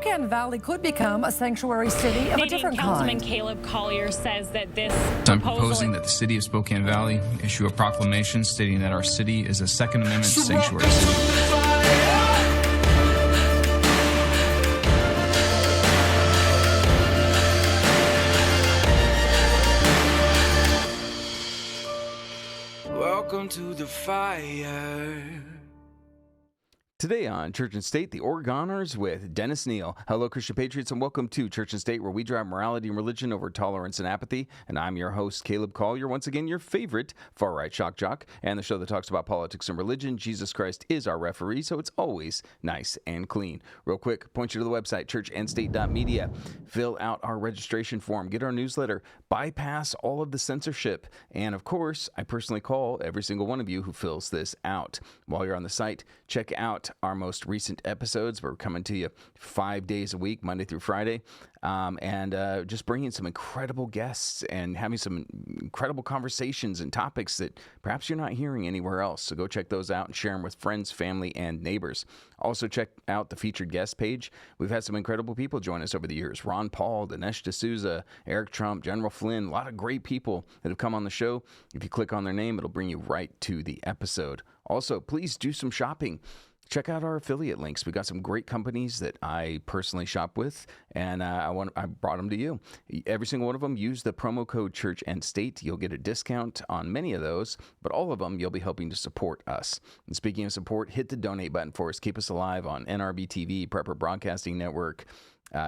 Spokane Valley could become a sanctuary city of a different Councilman kind. Caleb Collier says that this I'm proposing that the city of Spokane Valley issue a proclamation stating that our city is a Second Amendment sanctuary city. Welcome to the fire. Today on Church and State, the Oregoners with Dennis Kneale. Hello, Christian Patriots, and welcome to Church and State, where we drive morality and religion over tolerance and apathy. And I'm your host, Caleb Collier, once again, your favorite far-right shock jock, and the show that talks about politics and religion. Jesus Christ is our referee, so it's always nice and clean. Real quick, point you to the website, churchandstate.media. Fill out our registration form, get our newsletter, bypass all of the censorship, and of course, I personally call every single one of you who fills this out. While you're on the site, check out our most recent episodes. We're coming to you 5 days a week, Monday through Friday, and just bringing some incredible guests and having some incredible conversations and topics that perhaps you're not hearing anywhere else. So go check those out and share them with friends, family, and neighbors. Also check out the featured guest page. We've had some incredible people join us over the years. Ron Paul, Dinesh D'Souza, Eric Trump, General Flynn, a lot of great people that have come on the show. If you click on their name, it'll bring you right to the episode. Also, please do some shopping. Check out our affiliate links. We got some great companies that I personally shop with, and I brought them to you. Every single one of them, use the promo code Church and State. You'll get a discount on many of those, but all of them, you'll be helping to support us. And speaking of support, hit the donate button for us. Keep us alive on NRBTV, Prepper Broadcasting Network,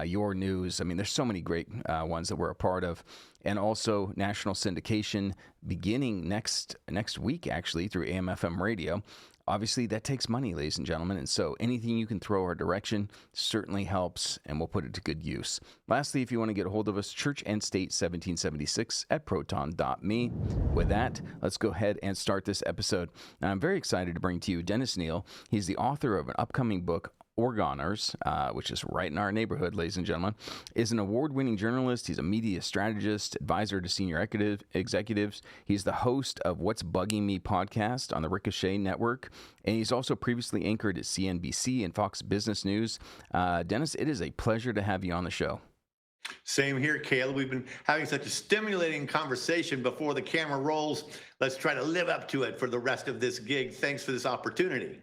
Your News. I mean, there's so many great ones that we're a part of. And also national syndication beginning next week, actually, through AM/FM radio. Obviously, that takes money, ladies and gentlemen, and so anything you can throw our direction certainly helps, and we'll put it to good use. Lastly, if you want to get a hold of us, Church and State 1776 at proton.me. With that, let's go ahead and start this episode. Now, I'm very excited to bring to you Dennis Kneale. He's the author of an upcoming book, Oregoners, which is right in our neighborhood, ladies and gentlemen, is an award-winning journalist. He's a media strategist, advisor to senior executives. He's the host of What's Bugging Me podcast on the Ricochet Network, and he's also previously anchored at CNBC and Fox Business News. Dennis, it is a pleasure to have you on the show. Same here, Caleb. We've been having such a stimulating conversation before the camera rolls. Let's try to live up to it for the rest of this gig. Thanks for this opportunity.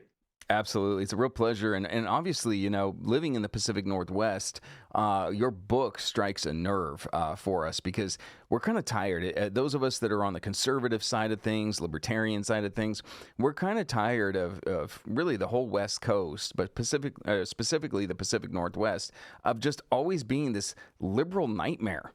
Absolutely. It's a real pleasure. And obviously, you know, living in the Pacific Northwest, your book strikes a nerve for us because we're kind of tired. Those of us that are on the conservative side of things, libertarian side of things, we're kind of tired of really the whole West Coast, but specifically the Pacific Northwest, of just always being this liberal nightmare.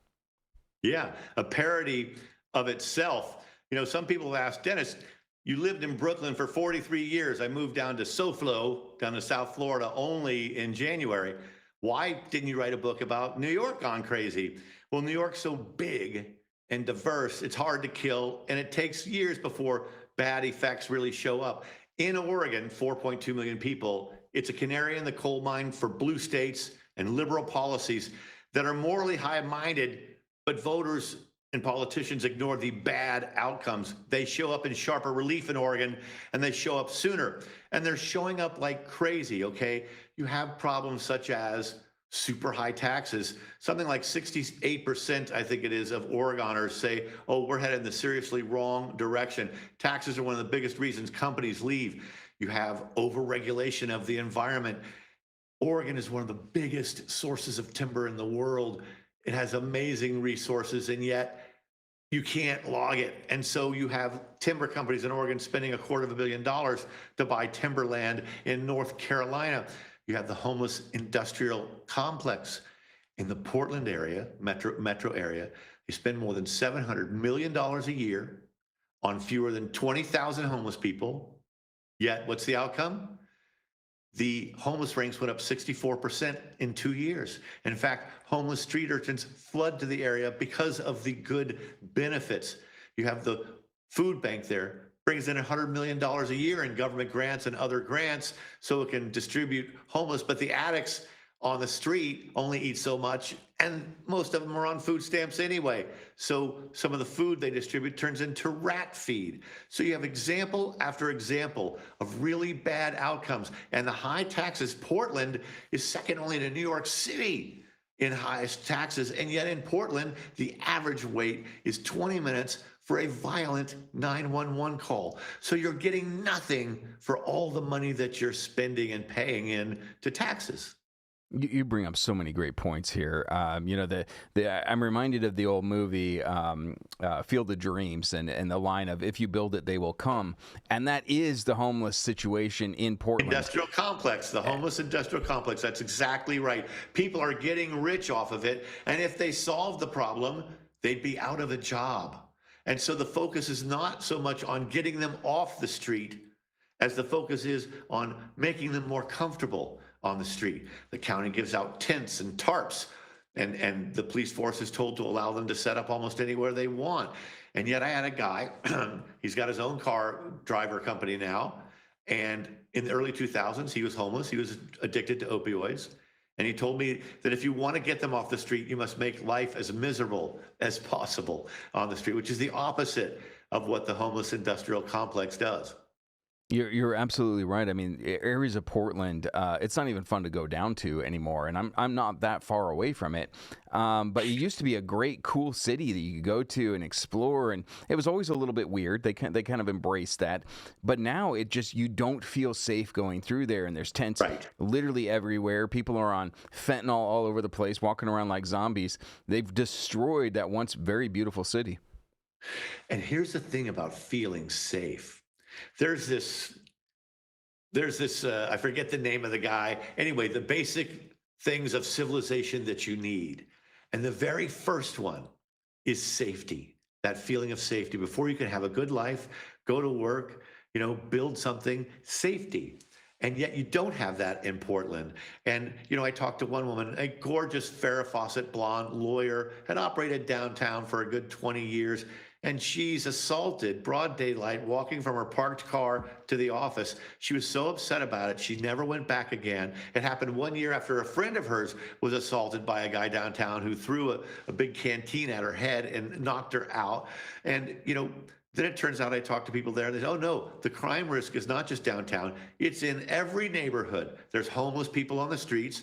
Yeah, a parody of itself. You know, some people have asked, Dennis, you lived in Brooklyn for 43 years. I moved down to SoFlo, down to South Florida, only in January. Why didn't you write a book about New York gone crazy? Well, New York's so big and diverse, it's hard to kill, and it takes years before bad effects really show up. In Oregon, 4.2 million people, it's a canary in the coal mine for blue states and liberal policies that are morally high-minded, but voters and politicians ignore the bad outcomes. They show up in sharper relief in Oregon, and they show up sooner. And they're showing up like crazy, okay? You have problems such as super high taxes. Something like 68%, I think it is, of Oregoners say, oh, we're headed in the seriously wrong direction. Taxes are one of the biggest reasons companies leave. You have overregulation of the environment. Oregon is one of the biggest sources of timber in the world. It has amazing resources, and yet you can't log it. And so you have timber companies in Oregon spending $250 million to buy timberland in North Carolina. You have the homeless industrial complex in the Portland area, metro area. They spend more than $700 million a year on fewer than 20,000 homeless people. Yet what's the outcome? The homeless ranks went up 64% in 2 years. In fact, homeless street urchins flood to the area because of the good benefits. You have the food bank there, brings in $100 million a year in government grants and other grants so it can distribute homeless. But the addicts on the street only eat so much, And most of them are on food stamps anyway. So some of the food they distribute turns into rat feed. So you have example after example of really bad outcomes. And the high taxes, Portland is second only to New York City in highest taxes. And yet in Portland, the average wait is 20 minutes for a violent 911 call. So you're getting nothing for all the money that you're spending and paying in to taxes. You bring up so many great points here. I'm reminded of the old movie Field of Dreams and the line of "If you build it, they will come," and that is the homeless situation in Portland. Industrial complex, the homeless industrial complex. That's exactly right. People are getting rich off of it, and if they solved the problem, they'd be out of a job. And so the focus is not so much on getting them off the street as the focus is on making them more comfortable on the street. The county gives out tents and tarps, and the police force is told to allow them to set up almost anywhere they want. And yet I had a guy, he's got his own car driver company now, and in the early 2000s, he was homeless, he was addicted to opioids, and he told me that if you want to get them off the street, you must make life as miserable as possible on the street, which is the opposite of what the homeless industrial complex does. You're absolutely right. I mean, areas of Portland, it's not even fun to go down to anymore, and I'm not that far away from it. But it used to be a great, cool city that you could go to and explore, and it was always a little bit weird. They kind of embraced that, but now you don't feel safe going through there, and there's tents literally everywhere. People are on fentanyl all over the place, walking around like zombies. They've destroyed that once very beautiful city. And here's the thing about feeling safe. There's this, I forget the name of the guy. Anyway, the basic things of civilization that you need. And the very first one is safety, that feeling of safety. Before you can have a good life, go to work, build something, safety. And yet you don't have that in Portland. And, I talked to one woman, a gorgeous Farrah Fawcett blonde lawyer, had operated downtown for a good 20 years. And she's assaulted, broad daylight, walking from her parked car to the office. She was so upset about it, she never went back again. It happened 1 year after a friend of hers was assaulted by a guy downtown who threw a big canteen at her head and knocked her out. And, then it turns out I talked to people there, and they say, oh no, the crime risk is not just downtown, it's in every neighborhood. There's homeless people on the streets.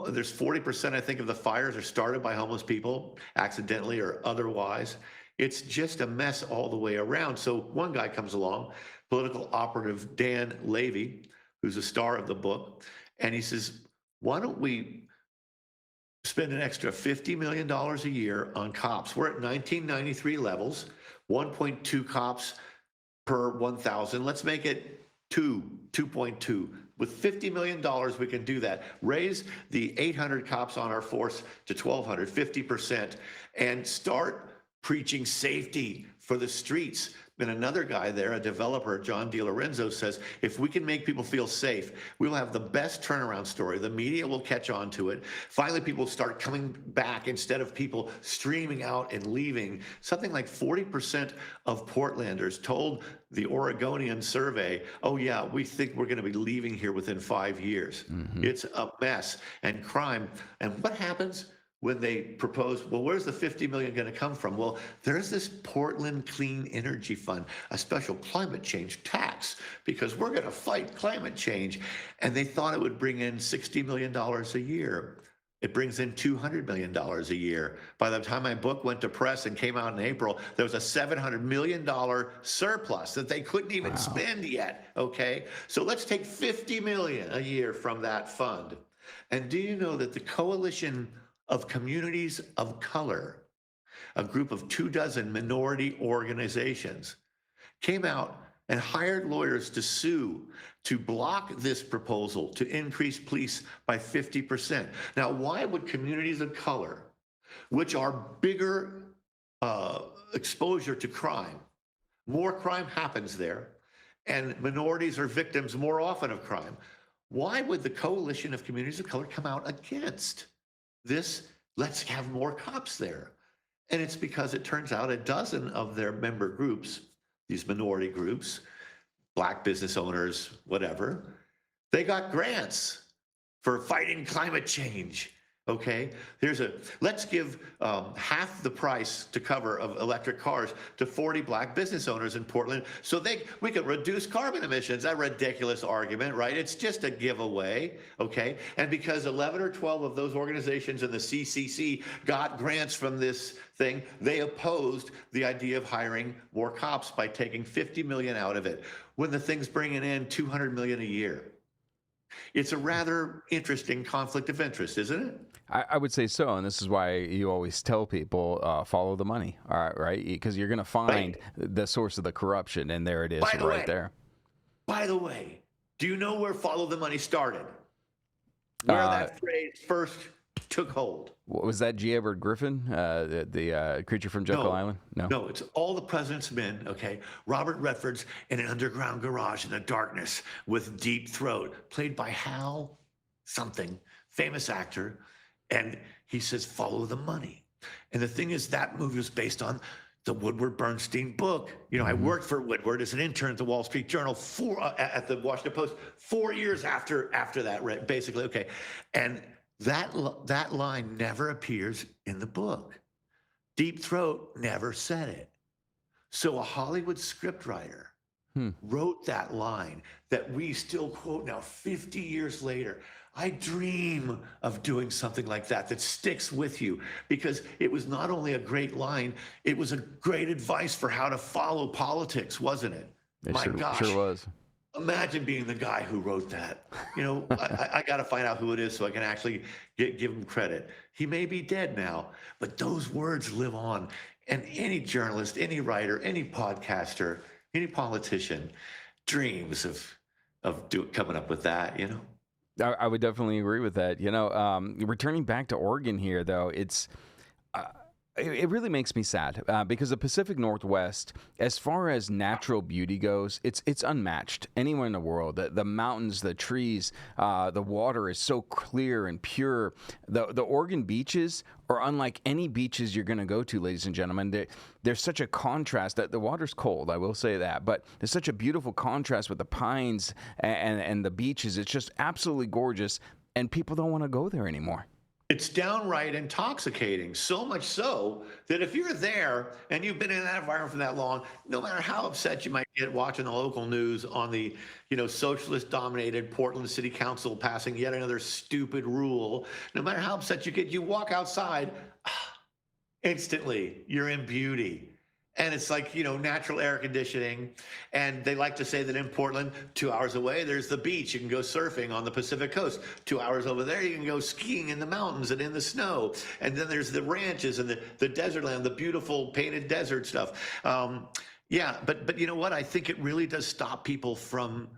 There's 40%, I think, of the fires are started by homeless people, accidentally or otherwise. It's just a mess all the way around. So one guy comes along, political operative Dan Levy, who's a star of the book, and he says, why don't we spend an extra $50 million a year on cops? We're at 1993 levels, 1.2 cops per 1,000. Let's make it 2.2. With $50 million, we can do that. Raise the 800 cops on our force to 1,200, 50%, and start preaching safety for the streets. And another guy there, a developer, John DiLorenzo, says, if we can make people feel safe, we will have the best turnaround story. The media will catch on to it. Finally, people start coming back instead of people streaming out and leaving. Something like 40% of Portlanders told the Oregonian survey, oh yeah, we think we're going to be leaving here within 5 years. Mm-hmm. It's a mess. And crime. And what happens when they propose, well, where's the $50 million going to come from? Well, there's this Portland Clean Energy Fund, a special climate change tax, because we're going to fight climate change. And they thought it would bring in $60 million a year. It brings in $200 million a year. By the time my book went to press and came out in April, there was a $700 million surplus that they couldn't even spend yet, okay? So let's take $50 million a year from that fund. And do you know that the Coalition of Communities of Color, a group of 24 minority organizations, came out and hired lawyers to sue to block this proposal to increase police by 50%. Now, why would communities of color, which are bigger exposure to crime, more crime happens there, and minorities are victims more often of crime, why would the Coalition of Communities of Color come out against this? Let's have more cops there. And it's because it turns out a dozen of their member groups, these minority groups, Black business owners, whatever, they got grants for fighting climate change. Okay, let's give half the price to cover of electric cars to 40 black business owners in Portland so we could reduce carbon emissions. A ridiculous argument, right? It's just a giveaway, okay? And because 11 or 12 of those organizations in the CCC got grants from this thing, they opposed the idea of hiring more cops by taking $50 million out of it when the thing's bringing in $200 million a year. It's a rather interesting conflict of interest, isn't it? I would say so, and this is why you always tell people follow the money, all right? Because you're going to find the source of the corruption, and there it is there. By the way, do you know where follow the money started? Where that phrase first took hold? Was that G. Edward Griffin, the creature from Jekyll Island? No, it's All the President's Men, okay? Robert Redford's in an underground garage in the darkness with Deep Throat, played by Hal something, famous actor. And he says, follow the money. And the thing is, that movie was based on the Woodward Bernstein book. You know, I worked for Woodward as an intern at the Wall Street Journal at the Washington Post 4 years after that, basically. Okay. And that line never appears in the book. Deep Throat never said it. So a Hollywood scriptwriter wrote that line that we still quote now 50 years later. I dream of doing something like that sticks with you, because it was not only a great line, it was a great advice for how to follow politics, wasn't it? My gosh. Sure was. Imagine being the guy who wrote that. You know, I got to find out who it is so I can actually give him credit. He may be dead now, but those words live on. And any journalist, any writer, any podcaster, any politician dreams of coming up with that, you know? I would definitely agree with that. You know, returning back to Oregon here, though, it really makes me sad because the Pacific Northwest, as far as natural beauty goes, it's unmatched anywhere in the world. The mountains, the trees, the water is so clear and pure. The Oregon beaches are unlike any beaches you're going to go to, ladies and gentlemen. There's such a contrast. That the water's cold, I will say that, but there's such a beautiful contrast with the pines and the beaches. It's just absolutely gorgeous, and people don't want to go there anymore. It's downright intoxicating, so much so that if you're there and you've been in that environment for that long, no matter how upset you might get watching the local news on the, socialist-dominated Portland City Council passing yet another stupid rule, no matter how upset you get, you walk outside, instantly you're in beauty. And it's like, natural air conditioning. And they like to say that in Portland, 2 hours away, there's the beach. You can go surfing on the Pacific coast. 2 hours over there, you can go skiing in the mountains and in the snow. And then there's the ranches and the desert land, the beautiful painted desert stuff. But you know what? I think it really does stop people from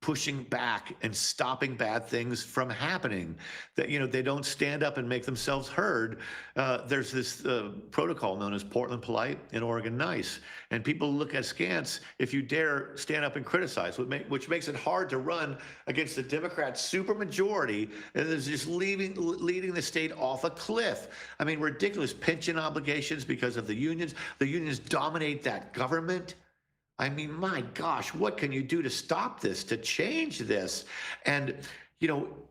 pushing back and stopping bad things from happening, that they don't stand up and make themselves heard. There's this protocol known as Portland polite and Oregon nice, and people look askance if you dare stand up and criticize, which makes it hard to run against the Democrat supermajority that is just leading the state off a cliff. I mean, ridiculous pension obligations because of the unions. The unions dominate that government. I mean, my gosh, what can you do to stop this, to change this? And,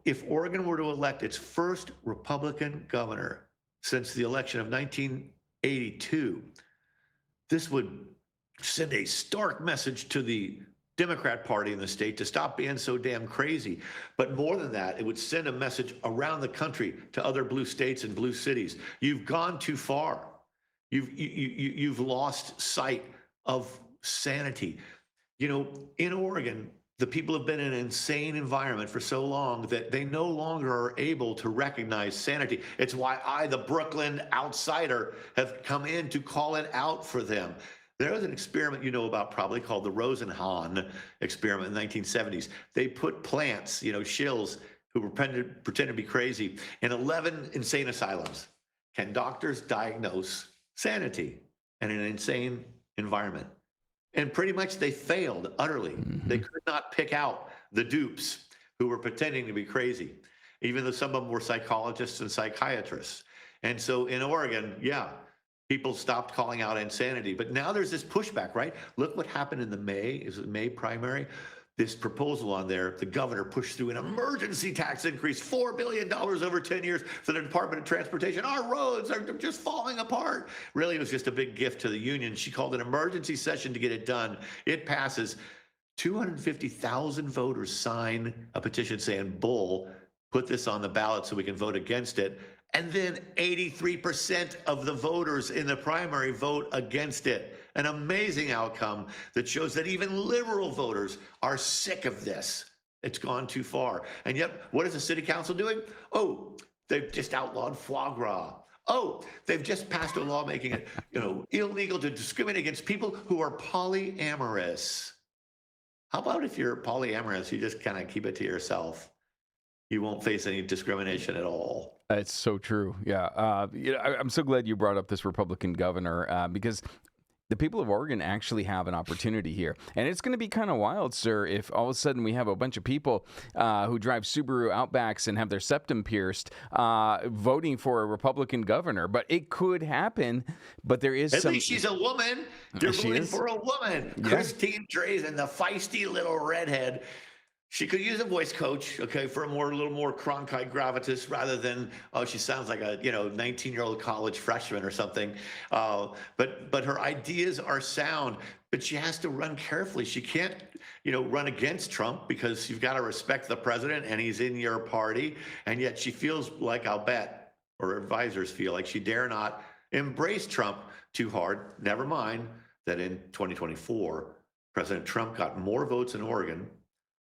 if Oregon were to elect its first Republican governor since the election of 1982, this would send a stark message to the Democrat Party in the state to stop being so damn crazy. But more than that, it would send a message around the country to other blue states and blue cities. You've gone too far. You've lost sight of sanity. In Oregon, the people have been in an insane environment for so long that they no longer are able to recognize sanity. It's why I, the Brooklyn outsider, have come in to call it out for them. There was an experiment about probably called the Rosenhan experiment in the 1970s. They put plants, shills who were pretend to be crazy, in 11 insane asylums. Can doctors diagnose sanity in an insane environment? And pretty much they failed utterly. Mm-hmm. They could not pick out the dupes who were pretending to be crazy, even though some of them were psychologists and psychiatrists. And so in Oregon, people stopped calling out insanity. But now there's this pushback, right? Look what happened in the May primary. this proposal on there, the governor pushed through an emergency tax increase, $4 billion over 10 years for the Department of Transportation. Our roads are just falling apart. Really, it was just a big gift to the union. She called an emergency session to get it done. It passes. 250,000 voters sign a petition saying, bull, put this on the ballot so we can vote against it. And then 83% of the voters in the primary vote against it. An amazing outcome that shows that even liberal voters are sick of this. It's gone too far. And yet, what is the city council doing? Oh, they've just outlawed foie gras. Oh, they've just passed a law making it, illegal to discriminate against people who are polyamorous. How about if you're polyamorous, you just kind of keep it to yourself? You won't face any discrimination at all. It's so true. Yeah. I'm so glad you brought up this Republican governor because the people of Oregon actually have an opportunity here. And it's going to be kind of wild, sir, if all of a sudden we have a bunch of people who drive Subaru Outbacks and have their septum pierced voting for a Republican governor. But it could happen. But there is At least she's a woman. You're voting for a woman. Yeah. Christine Drazen, the feisty little redhead. She could use a voice coach, okay, for a little more Cronkite gravitas rather than, she sounds like a, 19-year-old college freshman or something. But her ideas are sound, but she has to run carefully. She can't, run against Trump because you've got to respect the president and he's in your party. And yet she feels like, I'll bet, or her advisors feel like she dare not embrace Trump too hard. Never mind that in 2024, President Trump got more votes in Oregon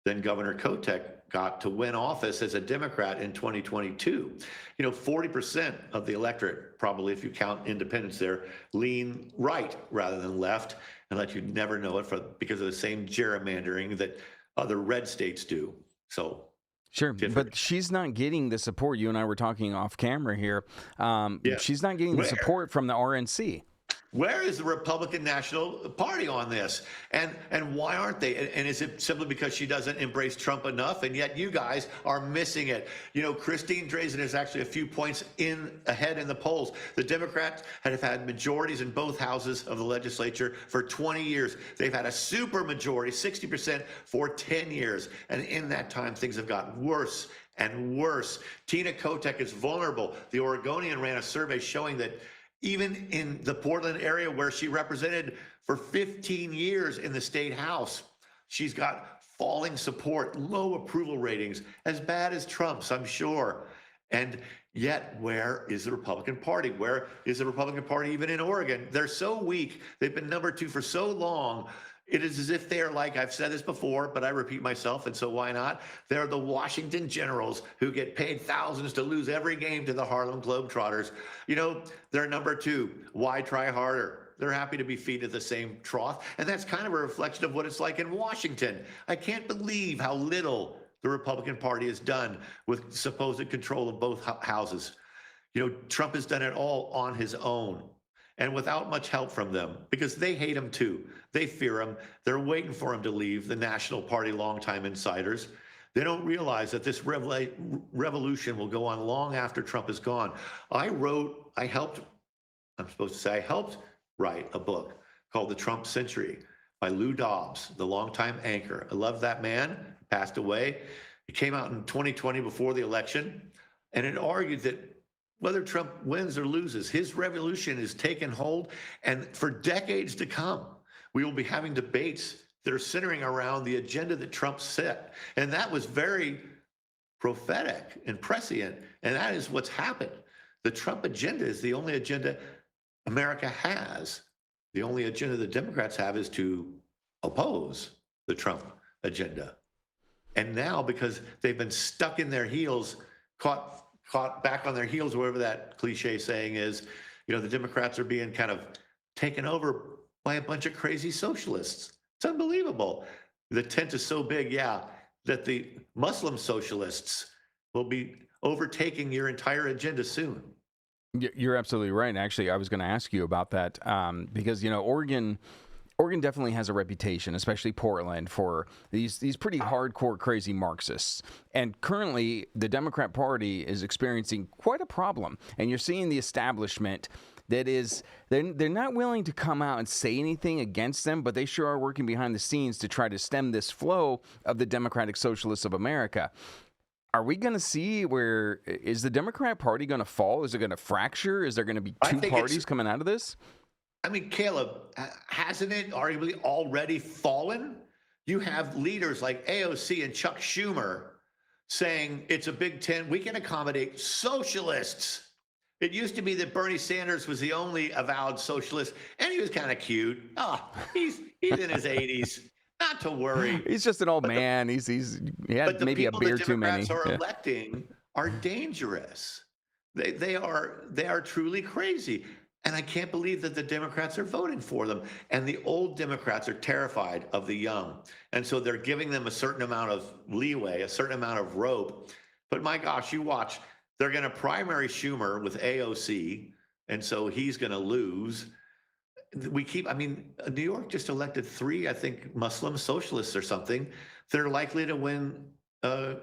than Governor Kotek got to win office as a Democrat in 2022. 40% of the electorate, probably if you count independents there, lean right rather than left, and let you never know it because of the same gerrymandering that other red states do. So sure, different. But she's not getting the support. You and I were talking off camera here. She's not getting the support from the RNC. Where is the Republican National Party on this? And why aren't they? And is it simply because she doesn't embrace Trump enough? And yet you guys are missing it. Christine Drazen is actually a few points ahead in the polls. The Democrats have had majorities in both houses of the legislature for 20 years. They've had a super majority, 60%, for 10 years. And in that time, things have gotten worse and worse. Tina Kotek is vulnerable. The Oregonian ran a survey showing that even in the Portland area where she represented for 15 years in the state house, she's got falling support, low approval ratings, as bad as Trump's, I'm sure. And yet, where is the Republican Party? Where is the Republican Party even in Oregon? They're so weak. They've been number 2 for so long. It is as if they are like, I've said this before, but I repeat myself, and so why not? They're the Washington Generals who get paid thousands to lose every game to the Harlem Globetrotters. They're number 2. Why try harder? They're happy to be feet at the same trough. And that's kind of a reflection of what it's like in Washington. I can't believe how little the Republican Party has done with supposed control of both houses. Trump has done it all on his own, and without much help from them, because they hate him too. They fear him. They're waiting for him to leave, the National Party longtime insiders. They don't realize that this revolution will go on long after Trump is gone. I helped write a book called The Trump Century by Lou Dobbs, the longtime anchor. I love that man, passed away. It came out in 2020 before the election, and it argued that whether Trump wins or loses, his revolution is taking hold, and for decades to come, we will be having debates that are centering around the agenda that Trump set. And that was very prophetic and prescient, and that is what's happened. The Trump agenda is the only agenda America has. The only agenda the Democrats have is to oppose the Trump agenda. And now, because they've been stuck in their heels, caught back on their heels, whatever that cliche saying is, the Democrats are being kind of taken over by a bunch of crazy socialists. It's unbelievable. The tent is so big, that the Muslim socialists will be overtaking your entire agenda soon. You're absolutely right. Actually, I was going to ask you about that because, Oregon definitely has a reputation, especially Portland, for these pretty hardcore, crazy Marxists. And currently, the Democrat Party is experiencing quite a problem. And you're seeing the establishment that is, they're not willing to come out and say anything against them, but they sure are working behind the scenes to try to stem this flow of the Democratic Socialists of America. Are we going to see where is the Democrat Party going to fall? Is it going to fracture? Is there going to be two parties coming out of this? I mean, Caleb, hasn't it arguably already fallen? You have leaders like AOC and Chuck Schumer saying it's a Big Ten. We can accommodate socialists. It used to be that Bernie Sanders was the only avowed socialist, and he was kind of cute. Oh, he's in his 80s. Not to worry. He's just an old man. He had maybe a beer too many. But the people the Democrats are electing are dangerous. They are truly crazy. And I can't believe that the Democrats are voting for them. And the old Democrats are terrified of the young. And so they're giving them a certain amount of leeway, a certain amount of rope. But my gosh, you watch. They're going to primary Schumer with AOC. And so he's going to lose. New York just elected 3, I think, Muslim socialists or something. They're likely to win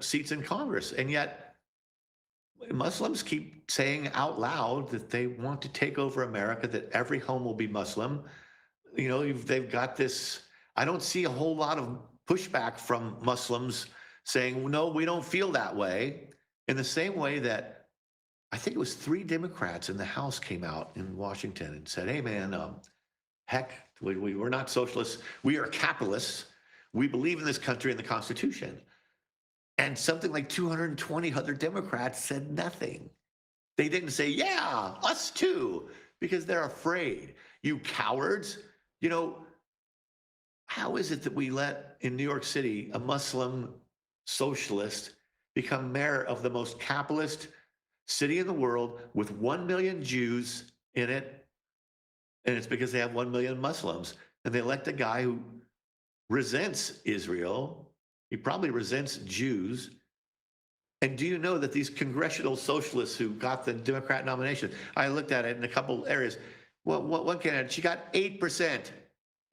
seats in Congress. And yet Muslims keep saying out loud that they want to take over America, that every home will be Muslim. You know, they've got this. I don't see a whole lot of pushback from Muslims saying, no, we don't feel that way. In the same way that I think it was 3 Democrats in the House came out in Washington and said, hey, man, heck, we're not socialists. We are capitalists. We believe in this country and the Constitution. And something like 220 other Democrats said nothing. They didn't say, yeah, us too, because they're afraid. You cowards. You know, how is it that we let, in New York City, a Muslim socialist become mayor of the most capitalist city in the world with 1 million Jews in it? And it's because they have 1 million Muslims. And they elect a guy who resents Israel. He probably resents Jews. And do you know that these congressional socialists who got the Democrat nomination, I looked at it in a couple areas. Well, one candidate, she got 8%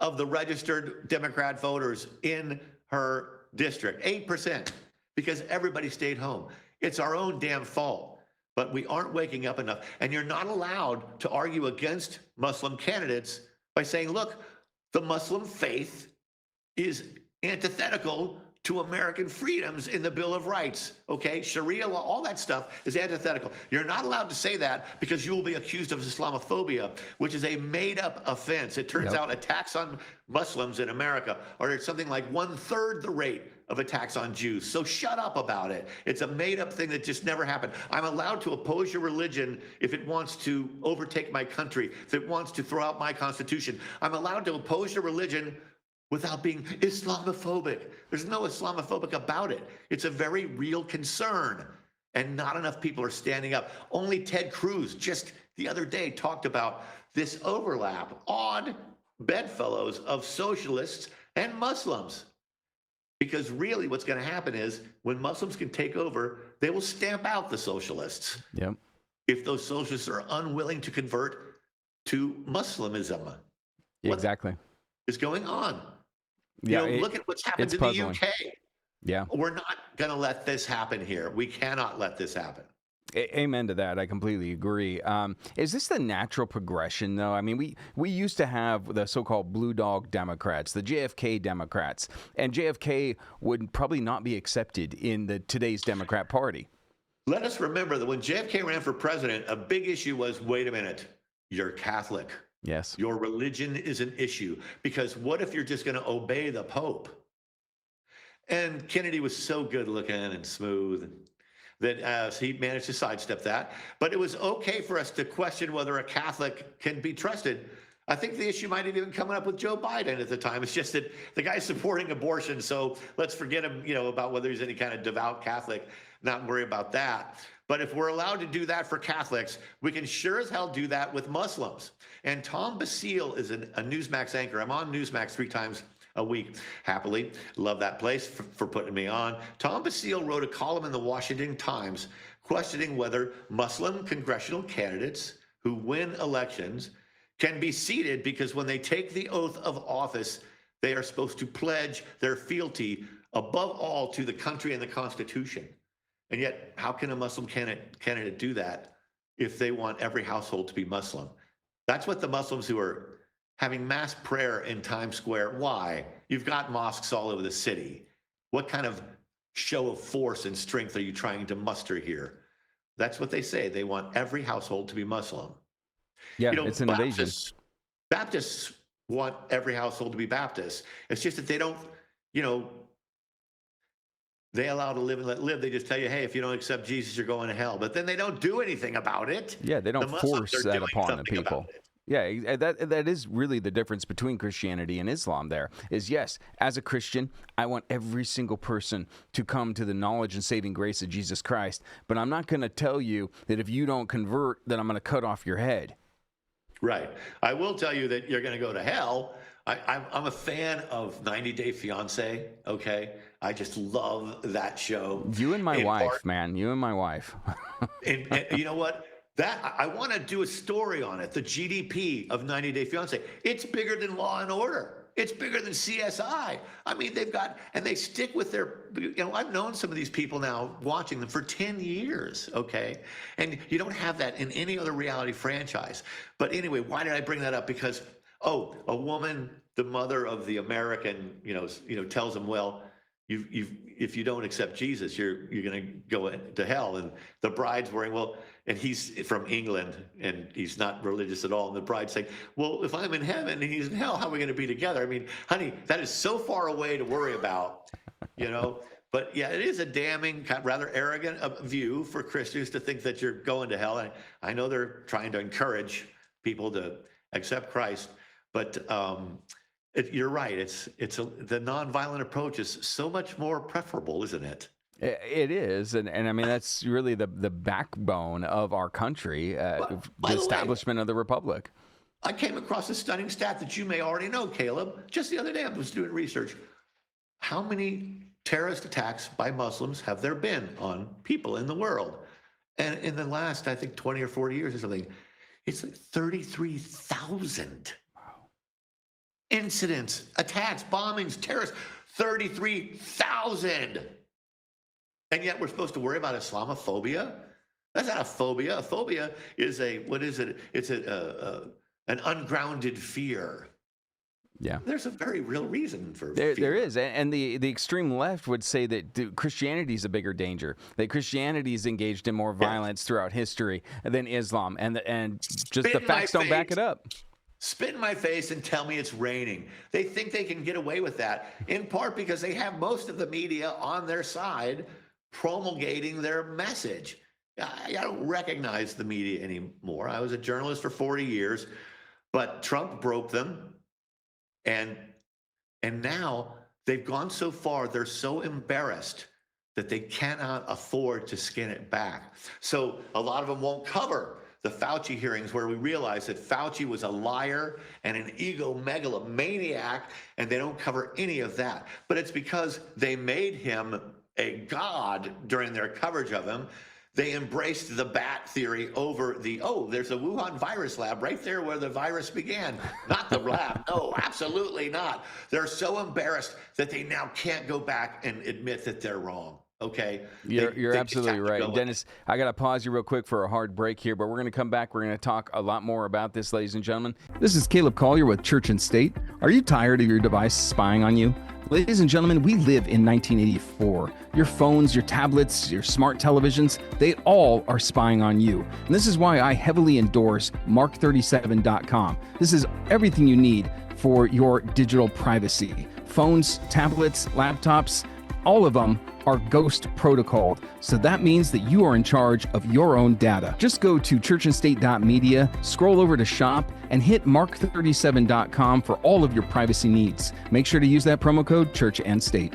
of the registered Democrat voters in her district. 8%, because everybody stayed home. It's our own damn fault. But we aren't waking up enough. And you're not allowed to argue against Muslim candidates by saying, look, the Muslim faith is antithetical to American freedoms in the Bill of Rights, okay? Sharia law, all that stuff is antithetical. You're not allowed to say that because you will be accused of Islamophobia, which is a made-up offense. It turns out attacks on Muslims in America are something like 1/3 the rate of attacks on Jews. So shut up about it. It's a made-up thing that just never happened. I'm allowed to oppose your religion if it wants to overtake my country, if it wants to throw out my Constitution. I'm allowed to oppose your religion without being Islamophobic. There's no Islamophobic about it. It's a very real concern, and not enough people are standing up. Only Ted Cruz just the other day talked about this overlap, odd bedfellows of socialists and Muslims. Because really what's going to happen is when Muslims can take over, they will stamp out the socialists. Yep. If those socialists are unwilling to convert to Muslimism. Exactly. What is going on? Yeah, look at what's happened in puzzling. the UK. Yeah. We're not going to let this happen here. We cannot let this happen. Amen to that. I completely agree. Is this the natural progression, though? I mean, we used to have the so-called blue dog Democrats, the JFK Democrats, and JFK would probably not be accepted in today's Democrat Party. Let us remember that when JFK ran for president, a big issue was, wait a minute, you're Catholic. Yes. Your religion is an issue, because what if you're just going to obey the Pope? And Kennedy was so good looking and smooth that he managed to sidestep that. But it was okay for us to question whether a Catholic can be trusted. I think the issue might have even come up with Joe Biden at the time. It's just that the guy's supporting abortion, so let's forget him, about whether he's any kind of devout Catholic, not worry about that. But if we're allowed to do that for Catholics, we can sure as hell do that with Muslims. And Tom Basile is a Newsmax anchor. I'm on Newsmax 3 times a week, happily. Love that place for putting me on. Tom Basile wrote a column in the Washington Times questioning whether Muslim congressional candidates who win elections can be seated because when they take the oath of office, they are supposed to pledge their fealty above all to the country and the Constitution. And yet, how can a Muslim candidate do that if they want every household to be Muslim? That's what the Muslims who are having mass prayer in Times Square. Why? You've got mosques all over the city. What kind of show of force and strength are you trying to muster here? That's what they say. They want every household to be Muslim. Yeah, it's an invasion. Baptists want every household to be Baptist. It's just that they don't, they allow to live and let live. They just tell you, hey, if you don't accept Jesus, you're going to hell. But then they don't do anything about it. Yeah, they don't force that upon the people. It. Yeah, that is really the difference between Christianity and Islam there is, yes, as a Christian, I want every single person to come to the knowledge and saving grace of Jesus Christ, but I'm not going to tell you that if you don't convert, that I'm going to cut off your head. Right. I will tell you that you're going to go to hell. I'm a fan of 90 Day Fiancé, okay? I just love that show. You and my wife, man. You and my wife. and you know what? That I want to do a story on it. The GDP of 90 Day Fiancé. It's bigger than Law and Order. It's bigger than CSI. I mean, they've got, and they stick with their, I've known some of these people now, watching them for 10 years, okay? And you don't have that in any other reality franchise. But anyway, why did I bring that up? Because, a woman, the mother of the American, tells them, well, if you don't accept Jesus, you're going to go to hell. And the bride's worrying, well, and he's from England and he's not religious at all. And the bride's saying, well, if I'm in heaven and he's in hell, how are we going to be together? I mean, honey, that is so far away to worry about, But yeah, it is a damning, rather arrogant view for Christians to think that you're going to hell. And I know they're trying to encourage people to accept Christ, but you're right. The nonviolent approach is so much more preferable, isn't it? It is, and I mean that's really the backbone of our country, the establishment of the republic. I came across a stunning stat that you may already know, Caleb. Just the other day I was doing research. How many terrorist attacks by Muslims have there been on people in the world? And in the last, I think, 20 or 40 years or something, it's like 33,000. Wow. Incidents, attacks, bombings, terrorists, 33,000. And yet we're supposed to worry about Islamophobia? That's not a phobia. A phobia is It's an ungrounded fear. Yeah. There's a very real reason for fear. There is. And the extreme left would say that Christianity is a bigger danger, that Christianity is engaged in more violence throughout history than Islam. And just the facts don't back it up. Spit in my face and tell me it's raining. They think they can get away with that, in part because they have most of the media on their side promulgating their message. I don't recognize the media anymore. I was a journalist for 40 years, but Trump broke them. And now they've gone so far, they're so embarrassed that they cannot afford to skin it back. So a lot of them won't cover the Fauci hearings, where we realized that Fauci was a liar and an megalomaniac, and they don't cover any of that. But it's because they made him a god during their coverage of him. They embraced the bat theory over there's a Wuhan virus lab right there where the virus began. Not the lab. No, absolutely not. They're so embarrassed that they now can't go back and admit that they're wrong. Okay. You're absolutely right. Dennis, I got to pause you real quick for a hard break here, but we're going to come back. We're going to talk a lot more about this, ladies and gentlemen. This is Caleb Collier with Church and State. Are you tired of your device spying on you? Ladies and gentlemen, we live in 1984. Your phones, your tablets, your smart televisions, they all are spying on you. And this is why I heavily endorse Mark37.com. This is everything you need for your digital privacy. Phones, tablets, laptops, all of them are ghost protocoled. So that means that you are in charge of your own data. Just go to churchandstate.media, scroll over to shop, and hit mark37.com for all of your privacy needs. Make sure to use that promo code Church and State.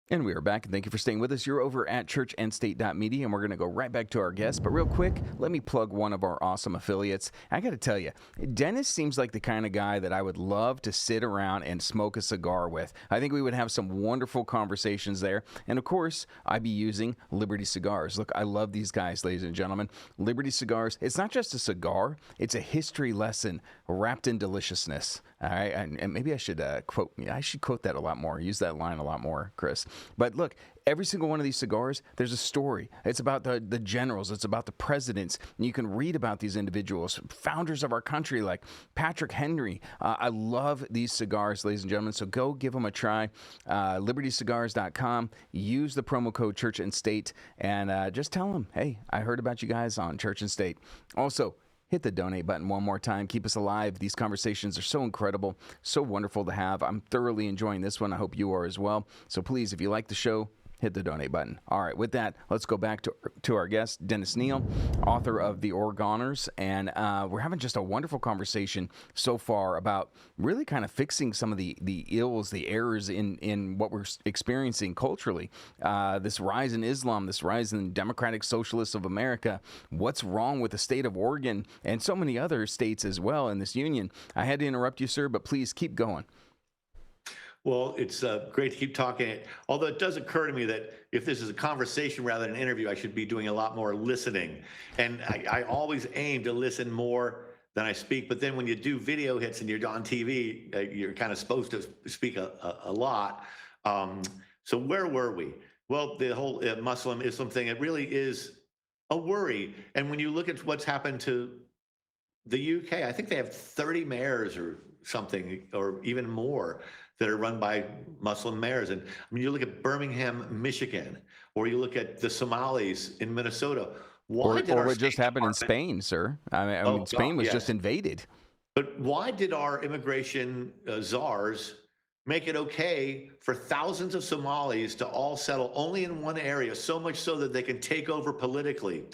And we are back, and thank you for staying with us. You're over at churchandstate.media, and we're going to go right back to our guest. But real quick, let me plug one of our awesome affiliates. I got to tell you, Dennis seems like the kind of guy that I would love to sit around and smoke a cigar with. I think we would have some wonderful conversations there. And of course, I'd be using Liberty Cigars. Look, I love these guys, ladies and gentlemen. Liberty Cigars, it's not just a cigar, it's a history lesson wrapped in deliciousness. All right, and maybe I should quote that a lot more, use that line a lot more, Chris. But look, every single one of these cigars, there's a story. It's about the generals. It's about the presidents. And you can read about these individuals, founders of our country like Patrick Henry. I love these cigars, ladies and gentlemen. So go give them a try. LibertyCigars.com. Use the promo code Church and State and just tell them, hey, I heard about you guys on Church and State. Also, hit the donate button one more time. Keep us alive. These conversations are so incredible, so wonderful to have. I'm thoroughly enjoying this one. I hope you are as well. So please, if you like the show, hit the donate button. All right, with that, let's go back to our guest, Dennis Kneale, author of The Oregoners. And we're having just a wonderful conversation so far about really kind of fixing some of the ills, the errors in what we're experiencing culturally. This rise in Islam, this rise in Democratic Socialists of America, what's wrong with the state of Oregon and so many other states as well in this union. I had to interrupt you, sir, but please keep going. Well, it's great to keep talking. Although it does occur to me that if this is a conversation rather than an interview, I should be doing a lot more listening. And I always aim to listen more than I speak. But then when you do video hits and you're on TV, you're kind of supposed to speak a lot. So where were we? Well, the whole Muslim Islam thing, it really is a worry. And when you look at what's happened to the UK, I think they have 30 mayors or something, or even more, that are run by Muslim mayors. And I mean, you look at Birmingham, Michigan, or you look at the Somalis in Minnesota. Why did or our what just State happened in Department- Spain, sir? I mean, Spain was just invaded. But why did our immigration czars make it okay for thousands of Somalis to all settle only in one area, so much so that they can take over politically?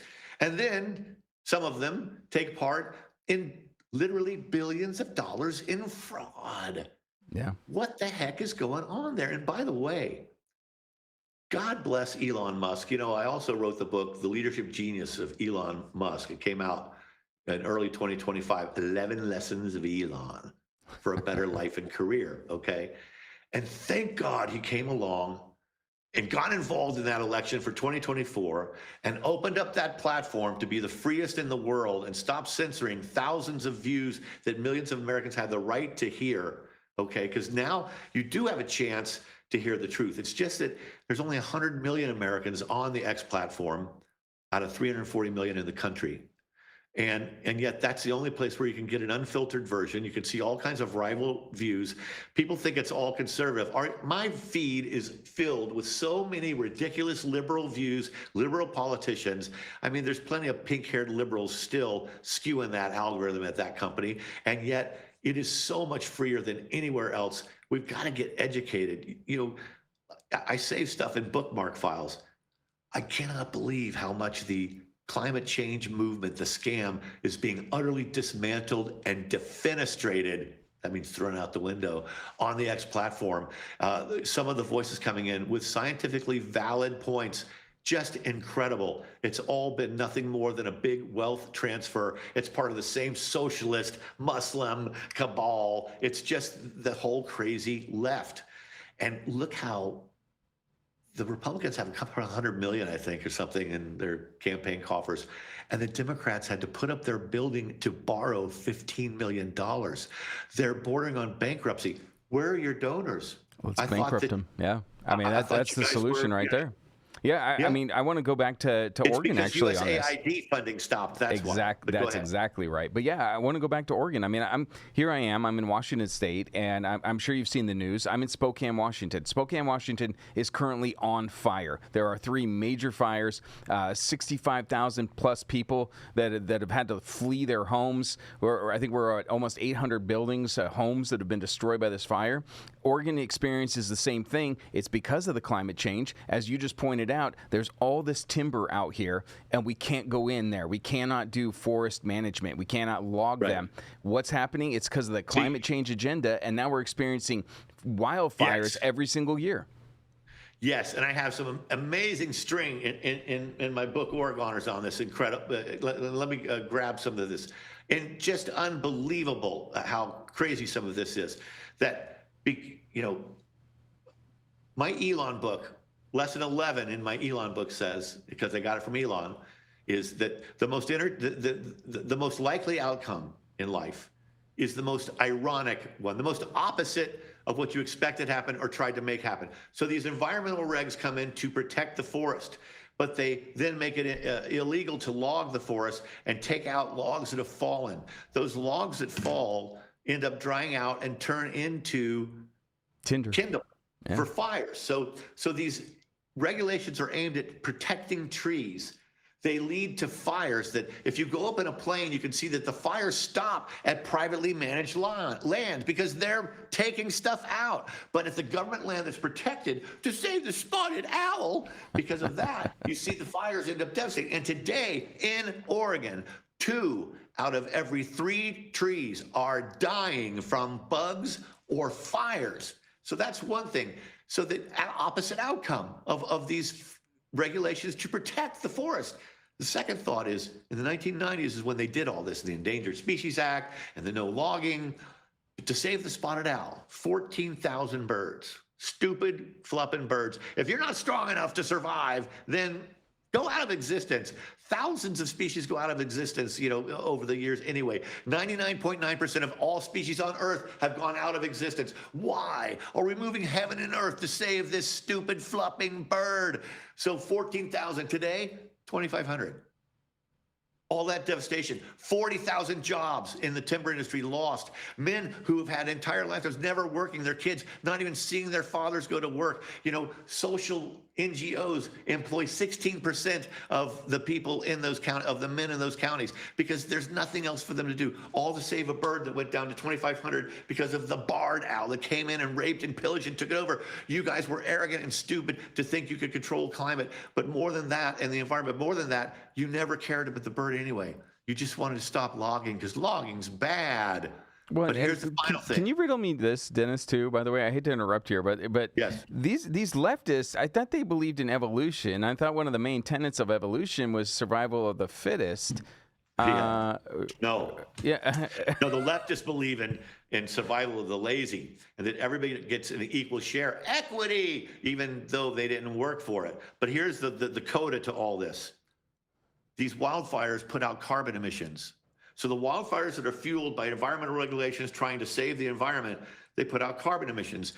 And then some of them take part in literally billions of dollars in fraud. Yeah. What the heck is going on there? And by the way, God bless Elon Musk. You know, I also wrote the book, The Leadership Genius of Elon Musk. It came out in early 2025, 11 Lessons of Elon for a Better Life and Career, okay? And thank God he came along and got involved in that election for 2024 and opened up that platform to be the freest in the world and stop censoring thousands of views that millions of Americans have the right to hear. Okay, because now you do have a chance to hear the truth. It's just that there's only 100 million Americans on the X platform out of 340 million in the country. And yet that's the only place where you can get an unfiltered version. You can see all kinds of rival views. People think it's all conservative. My feed is filled with so many ridiculous liberal views, liberal politicians. I mean, there's plenty of pink-haired liberals still skewing that algorithm at that company. And yet it is so much freer than anywhere else. We've got to get educated. You know, I save stuff in bookmark files. I cannot believe how much the climate change movement, the scam, is being utterly dismantled and defenestrated. That means thrown out the window on the X platform. Some of the voices coming in with scientifically valid points, just incredible. It's all been nothing more than a big wealth transfer. It's part of the same socialist Muslim cabal. It's just the whole crazy left. And look how the Republicans have a couple of 100 million, I think, or something in their campaign coffers. And the Democrats had to put up their building to borrow $15 million. They're bordering on bankruptcy. Where are your donors? Let's bankrupt them. Yeah. I mean, that's the solution right there. Yeah, I mean, I want to go back to Oregon actually on this. USAID funding stopped. That's exactly. That's exactly right. But yeah, I want to go back to Oregon. I mean, I'm in Washington State, and I'm sure you've seen the news. I'm in Spokane, Washington. Spokane, Washington is currently on fire. There are 3 major fires, 65,000 plus people that have had to flee their homes. I think we're at almost 800 buildings, homes that have been destroyed by this fire. Oregon experiences the same thing. It's because of the climate change, as you just pointed out. There's all this timber out here, and we can't go in there. We cannot do forest management. We cannot log them. What's happening? It's because of the climate change agenda, and now we're experiencing wildfires every single year. Yes, and I have some amazing string in my book, Oregoners, on this. Incredible. Let me grab some of this. And just unbelievable how crazy some of this is. That, you know, my Elon book, lesson 11 in my Elon book says, because I got it from Elon, is that the most likely outcome in life is the most ironic one, the most opposite of what you expected happen or tried to make happen. So these environmental regs come in to protect the forest, but they then make it illegal to log the forest and take out logs that have fallen. Those logs that fall end up drying out and turn into kindle for fires. So these regulations are aimed at protecting trees. They lead to fires that if you go up in a plane, you can see that the fires stop at privately managed land because they're taking stuff out. But if the government land is protected to save the spotted owl, because of that, you see the fires end up devastating. And today in Oregon, 2 out of every 3 trees are dying from bugs or fires. So that's one thing. So the opposite outcome of these regulations to protect the forest. The second thought is, in the 1990s is when they did all this, the Endangered Species Act and the no logging, to save the spotted owl, 14,000 birds, stupid fluffing birds. If you're not strong enough to survive, then go out of existence. Thousands of species go out of existence, over the years anyway. 99.9% of all species on Earth have gone out of existence. Why are we moving heaven and earth to save this stupid fluffing bird? So 14,000 today, 2,500. All that devastation, 40,000 jobs in the timber industry lost. Men who have had entire lifetimes never working, their kids not even seeing their fathers go to work. Social NGOs employ 16% of the people in those of the men in those counties because there's nothing else for them to do. All to save a bird that went down to 2,500 because of the barred owl that came in and raped and pillaged and took it over. You guys were arrogant and stupid to think you could control climate, but more than that, and the environment, more than that, you never cared about the bird anyway. You just wanted to stop logging because logging's bad. Well, but here's the final thing. Can you riddle me this, Dennis, too? By the way, I hate to interrupt here, but yes. These leftists, I thought they believed in evolution. I thought one of the main tenets of evolution was survival of the fittest. No. Yeah. No, the leftists believe in survival of the lazy and that everybody gets an equal share. Equity, even though they didn't work for it. But here's the coda to all this. These wildfires put out carbon emissions. So the wildfires that are fueled by environmental regulations trying to save the environment, they put out carbon emissions.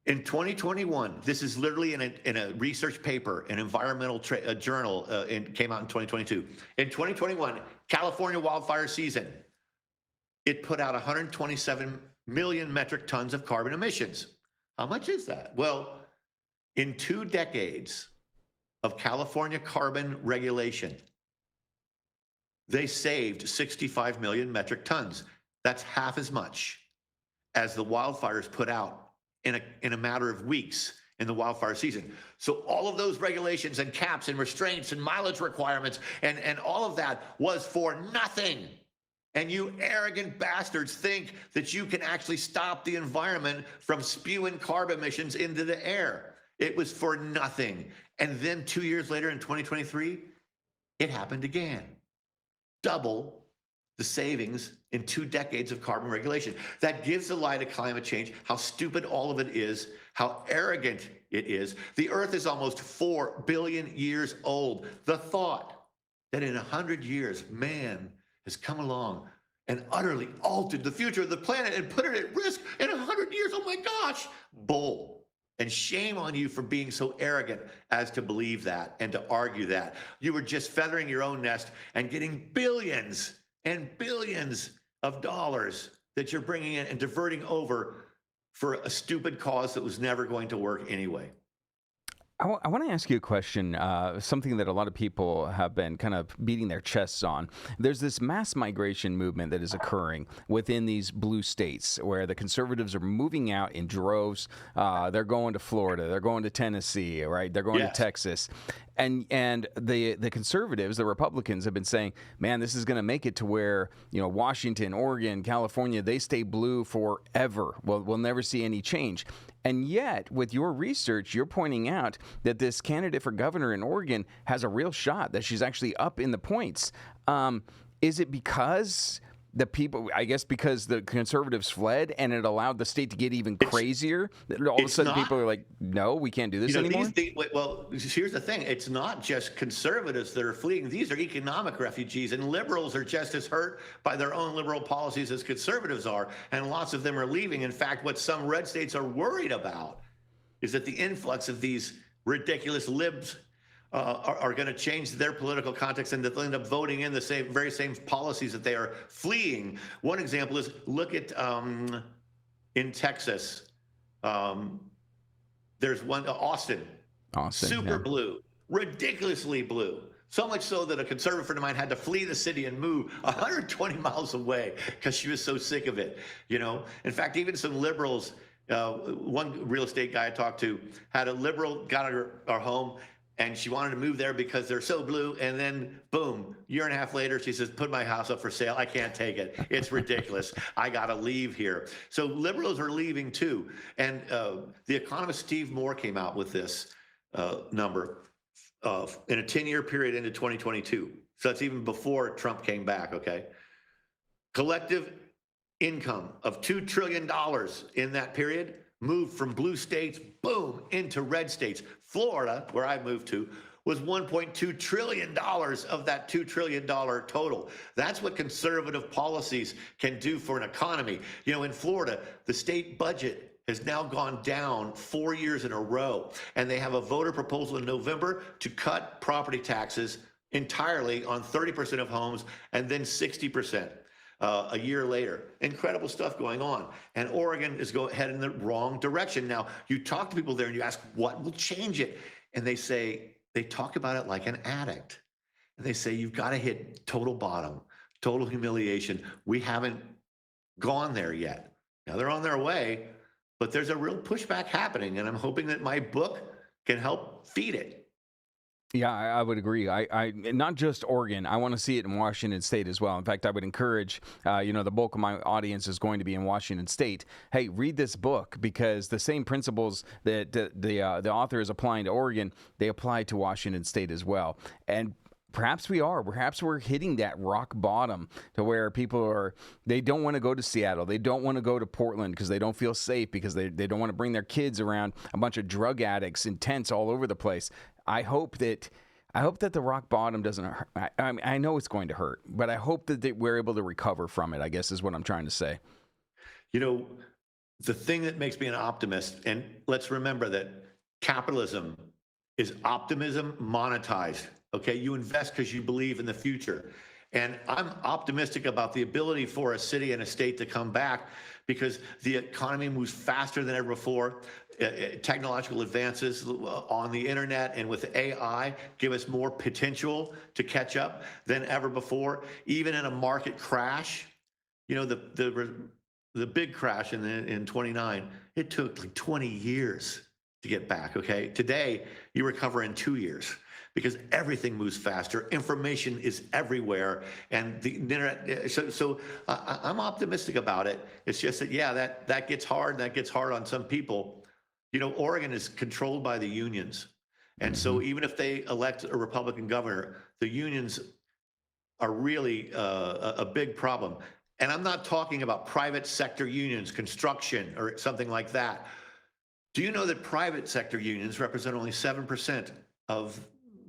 In 2021, this is literally in a research paper, an environmental journal, came out in 2022. In 2021, California wildfire season, it put out 127 million metric tons of carbon emissions. How much is that? Well, in 2 decades of California carbon regulation, they saved 65 million metric tons. That's half as much as the wildfires put out in a matter of weeks in the wildfire season. So all of those regulations and caps and restraints and mileage requirements and all of that was for nothing. And you arrogant bastards think that you can actually stop the environment from spewing carbon emissions into the air. It was for nothing. And then 2 years later in 2023, it happened again. Double the savings in 2 decades of carbon regulation. That gives the lie to climate change, how stupid all of it is, how arrogant it is. The Earth is almost 4 billion years old. The thought that in 100 years, man has come along and utterly altered the future of the planet and put it at risk in 100 years, oh my gosh, bull. And shame on you for being so arrogant as to believe that and to argue that. You were just feathering your own nest and getting billions and billions of dollars that you're bringing in and diverting over for a stupid cause that was never going to work anyway. I want to ask you a question, something that a lot of people have been kind of beating their chests on. There's this mass migration movement that is occurring within these blue states where the conservatives are moving out in droves. They're going to Florida. They're going to Tennessee, right? They're going to Texas. And the conservatives, the Republicans, have been saying, man, this is going to make it to where, Washington, Oregon, California, they stay blue forever. We'll never see any change. And yet, with your research, you're pointing out that this candidate for governor in Oregon has a real shot, that she's actually up in the points. Is it because the people, I guess because the conservatives fled and it allowed the state to get even crazier, all of a sudden people are like, no, we can't do this anymore? Well, here's the thing. It's not just conservatives that are fleeing. These are economic refugees, and liberals are just as hurt by their own liberal policies as conservatives are, and lots of them are leaving. In fact, what some red states are worried about is that the influx of these ridiculous libs are going to change their political context, and they'll end up voting in the very same policies that they are fleeing. One example is, look at in Texas, there's one, Austin, super blue, ridiculously blue. So much so that a conservative friend of mine had to flee the city and move 120 miles away because she was so sick of it. In fact, even some liberals, one real estate guy I talked to had a liberal got our home, and she wanted to move there because they're so blue. And then, boom, year and a half later, she says, put my house up for sale. I can't take it. It's ridiculous. I got to leave here. So liberals are leaving too. And the economist Steve Moore came out with this number in a 10-year period into 2022. So that's even before Trump came back, okay? Collective income of $2 trillion in that period moved from blue states, boom, into red states. Florida, where I moved to, was $1.2 trillion of that $2 trillion total. That's what conservative policies can do for an economy. In Florida, the state budget has now gone down 4 years in a row, and they have a voter proposal in November to cut property taxes entirely on 30% of homes and then 60%. A year later. Incredible stuff going on. And Oregon is heading in the wrong direction. Now, you talk to people there and you ask, what will change it? And they talk about it like an addict. And they say, you've got to hit total bottom, total humiliation. We haven't gone there yet. Now, they're on their way, but there's a real pushback happening. And I'm hoping that my book can help feed it. Yeah, I would agree. I not just Oregon. I want to see it in Washington State as well. In fact, I would encourage, the bulk of my audience is going to be in Washington State. Hey, read this book, because the same principles that the author is applying to Oregon, they apply to Washington State as well. And perhaps we're hitting that rock bottom to where they don't want to go to Seattle. They don't want to go to Portland because they don't feel safe, because they don't want to bring their kids around a bunch of drug addicts and tents all over the place. I hope that the rock bottom doesn't hurt. I know it's going to hurt, but I hope that we're able to recover from it, I guess is what I'm trying to say. The thing that makes me an optimist, and let's remember that capitalism is optimism monetized. Okay, you invest because you believe in the future. And I'm optimistic about the ability for a city and a state to come back, because the economy moves faster than ever before. Technological advances on the internet and with AI give us more potential to catch up than ever before. Even in a market crash, the big crash in 29, it took like 20 years to get back. Okay, today you recover in 2 years, because everything moves faster. Information is everywhere, and the internet. So I'm optimistic about it. It's just that, that gets hard. That gets hard on some people. Oregon is controlled by the unions. And so even if they elect a Republican governor, the unions are really a big problem. And I'm not talking about private sector unions, construction or something like that. Do you know that private sector unions represent only 7% of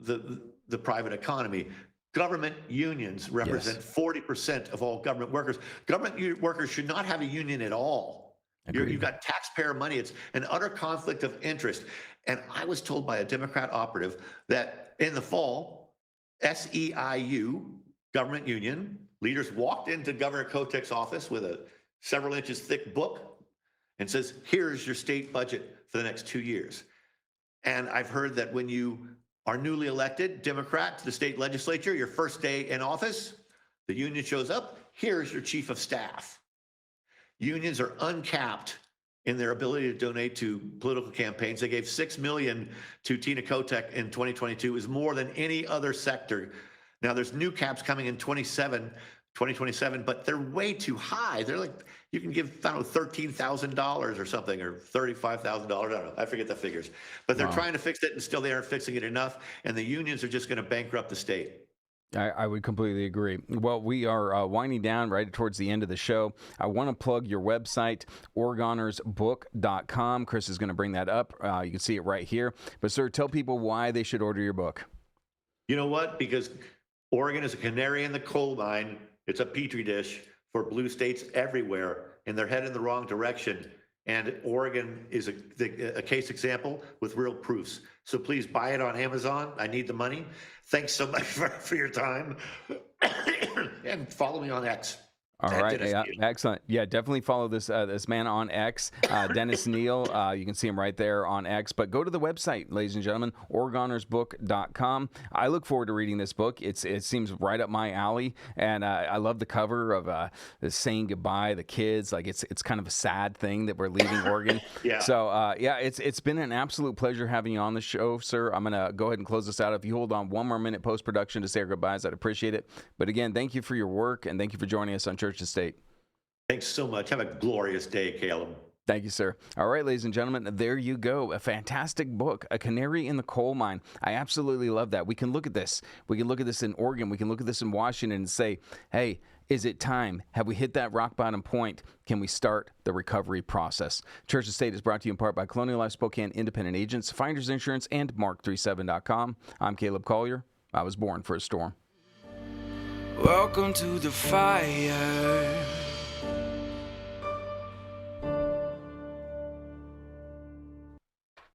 the private economy? Government unions represent 40% of all government workers. Government workers should not have a union at all. You've got taxpayer money. It's an utter conflict of interest. And I was told by a Democrat operative that in the fall, SEIU, government union, leaders walked into Governor Kotek's office with a several inches thick book and says, here's your state budget for the next 2 years. And I've heard that when you are newly elected Democrat to the state legislature, your first day in office, the union shows up, here's your chief of staff. Unions are uncapped in their ability to donate to political campaigns. They gave $6 million to Tina Kotek in 2022, is more than any other sector. Now there's new caps coming in 2027, but they're way too high. They're like, you can give, I don't know, $13,000 or something, or $35,000. I don't know. I forget the figures. But they're trying to fix it, and still they aren't fixing it enough. And the unions are just going to bankrupt the state. I would completely agree. Well, we are winding down right towards the end of the show. I want to plug your website, OregonersBook.com. Chris is going to bring that up. You can see it right here. But, sir, tell people why they should order your book. You know what? Because Oregon is a canary in the coal mine. It's a petri dish for blue states everywhere, and they're heading in the wrong direction. And Oregon is a case example with real proofs. So please buy it on Amazon. I need the money. Thanks so much for your time. And follow me on X. All right. Yeah, excellent. Yeah, definitely follow this this man on X, Dennis Kneale. You can see him right there on X. But go to the website, ladies and gentlemen, OregonersBook.com. I look forward to reading this book. It seems right up my alley, and I love the cover of saying goodbye to the kids. Like it's kind of a sad thing that we're leaving Oregon. Yeah. So it's been an absolute pleasure having you on the show, sir. I'm gonna go ahead and close this out. If you hold on one more minute post production to say our goodbyes, I'd appreciate it. But again, thank you for your work and thank you for joining us on Church and State. Thanks so much. Have a glorious day, Caleb. Thank you, sir. All right, ladies and gentlemen, there you go. A fantastic book, A Canary in the Coal Mine. I absolutely love that. We can look at this. We can look at this in Oregon. We can look at this in Washington and say, hey, is it time? Have we hit that rock bottom point? Can we start the recovery process? Church and State is brought to you in part by Colonial Life Spokane Independent Agents, Finders Insurance, and Mark37.com. I'm Caleb Collier. I was born for a storm. Welcome to the fire.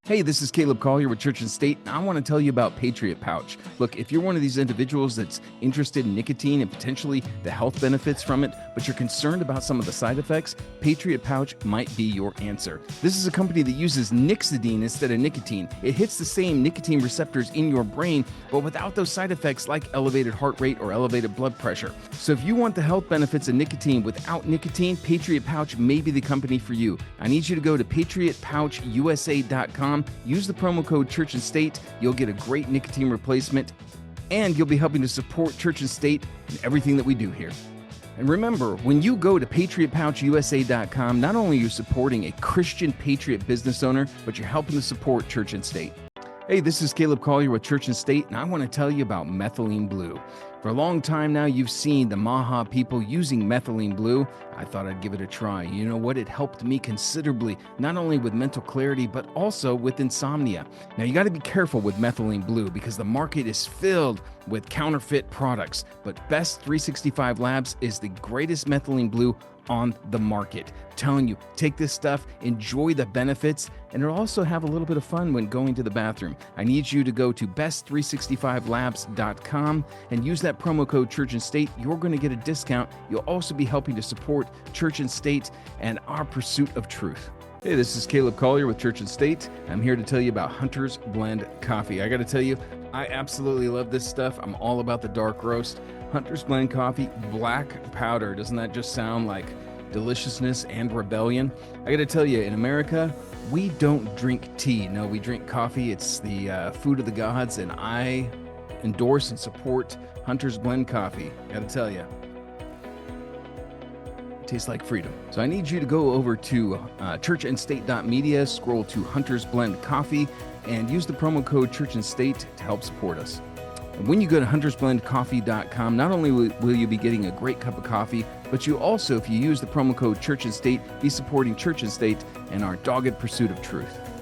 Hey, this is Caleb Collier with Church and State, and I want to tell you about Patriot Pouch. Look, if you're one of these individuals that's interested in nicotine and potentially the health benefits from it, but you're concerned about some of the side effects, Patriot Pouch might be your answer. This is a company that uses nixidine instead of nicotine. It hits the same nicotine receptors in your brain, but without those side effects like elevated heart rate or elevated blood pressure. So if you want the health benefits of nicotine without nicotine, Patriot Pouch may be the company for you. I need you to go to patriotpouchusa.com. Use the promo code Church and State. You'll get a great nicotine replacement, and you'll be helping to support Church and State and everything that we do here. And remember, when you go to patriotpouchusa.com, not only are you supporting a Christian patriot business owner, but you're helping to support Church and State. Hey, this is Caleb Collier with Church and State, and I want to tell you about methylene blue. For a long time now, you've seen the Maha people using methylene blue. I thought I'd give it a try. You know what? It helped me considerably, not only with mental clarity, but also with insomnia. Now, you got to be careful with methylene blue because the market is filled with counterfeit products. But Best 365 Labs is the greatest methylene blue on the market. Telling you, take this stuff, enjoy the benefits, and it'll also have a little bit of fun when going to the bathroom. I need you to go to best365labs.com and use that promo code Church and State. You're going to get a discount. You'll also be helping to support Church and State and our pursuit of truth. Hey, this is Caleb Collier with Church and State. I'm here to tell you about Hunter's Blend Coffee. I got to tell you, I absolutely love this stuff. I'm all about the dark roast. Hunter's Blend Coffee, black powder. Doesn't that just sound like deliciousness and rebellion? I got to tell you, in America, we don't drink tea. No, we drink coffee. It's the food of the gods, and I endorse and support Hunter's Blend Coffee. Got to tell you. Tastes like freedom. So I need you to go over to churchandstate.media, scroll to Hunter's Blend Coffee, and use the promo code Church and State to help support us. And when you go to huntersblendcoffee.com, not only will you be getting a great cup of coffee, but you also, if you use the promo code Church and State, be supporting Church and State and our dogged pursuit of truth.